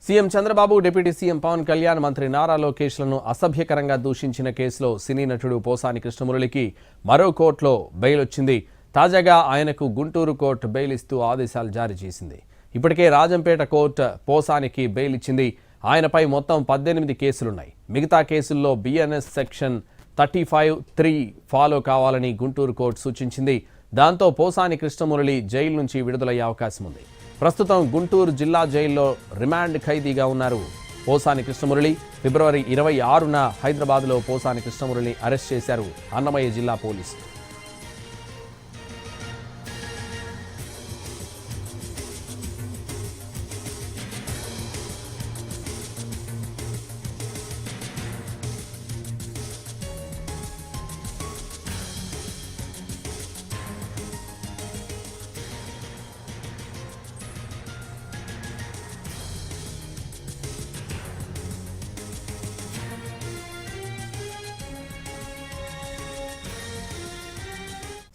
CM Chandrababu, deputy CM Pavan Kalyan, మంత్రి నారా లోకేష్లను అసభ్యకరంగా దూషించిన కేసులో సినీ నటుడు పోసాని కృష్ణమురళికి మరో కోర్టులో బెయిల్ వచ్చింది. తాజాగా ఆయనకు గుంటూరు కోర్టు బెయిల్ ఇస్తూ ఆదేశాలు జారీ చేసింది. ఇప్పటికే రాజంపేట కోర్టు పోసానికి బెయిల్ ఇచ్చింది. ఆయనపై మొత్తం 18 కేసులున్నాయి. మిగతా కేసుల్లో బిఎన్ఎస్ సెక్షన్ 35(3) ఫాలో కావాలని గుంటూరు కోర్టు సూచించింది. దాంతో పోసాని కృష్ణమురళి జైలు నుంచి విడుదలయ్యే అవకాశం ఉంది. ప్రస్తుతం గుంటూరు జిల్లా జైల్లో రిమాండ్ ఖైదీగా ఉన్నారు పోసాని కృష్ణమురళి. ఫిబ్రవరి 26న హైదరాబాద్లో పోసాని కృష్ణమురళిని అరెస్ట్ చేశారు అన్నమయ్య జిల్లా పోలీసులు.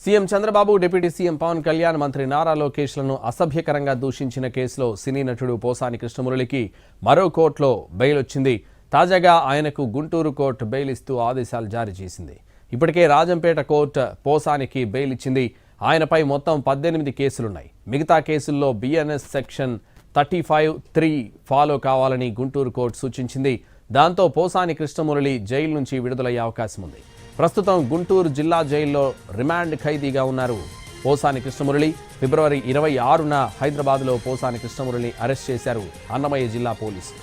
CM Chandrababu, deputy CM Pavan Kalyan, మంత్రి నారా లోకేష్లను అసభ్యకరంగా దూషించిన కేసులో సినీ నటుడు పోసాని కృష్ణమురళికి మరో కోర్టులో బెయిల్ వచ్చింది. తాజాగా ఆయనకు గుంటూరు కోర్టు బెయిల్ ఇస్తూ ఆదేశాలు జారీ చేసింది. ఇప్పటికే రాజంపేట కోర్టు పోసానికి బెయిల్ ఇచ్చింది. ఆయనపై మొత్తం 18 కేసులున్నాయి. మిగతా కేసుల్లో బిఎన్ఎస్ సెక్షన్ 35(3) ఫాలో కావాలని గుంటూరు కోర్టు సూచించింది. దాంతో పోసాని కృష్ణమురళి జైలు నుంచి విడుదలయ్యే అవకాశం ఉంది. ప్రస్తుతం గుంటూరు జిల్లా జైల్లో రిమాండ్ ఖైదీగా ఉన్నారు పోసాని కృష్ణమురళి. ఫిబ్రవరి 26న హైదరాబాద్లో పోసాని కృష్ణమురళిని అరెస్ట్ చేశారు అన్నమయ్య జిల్లా పోలీసులు.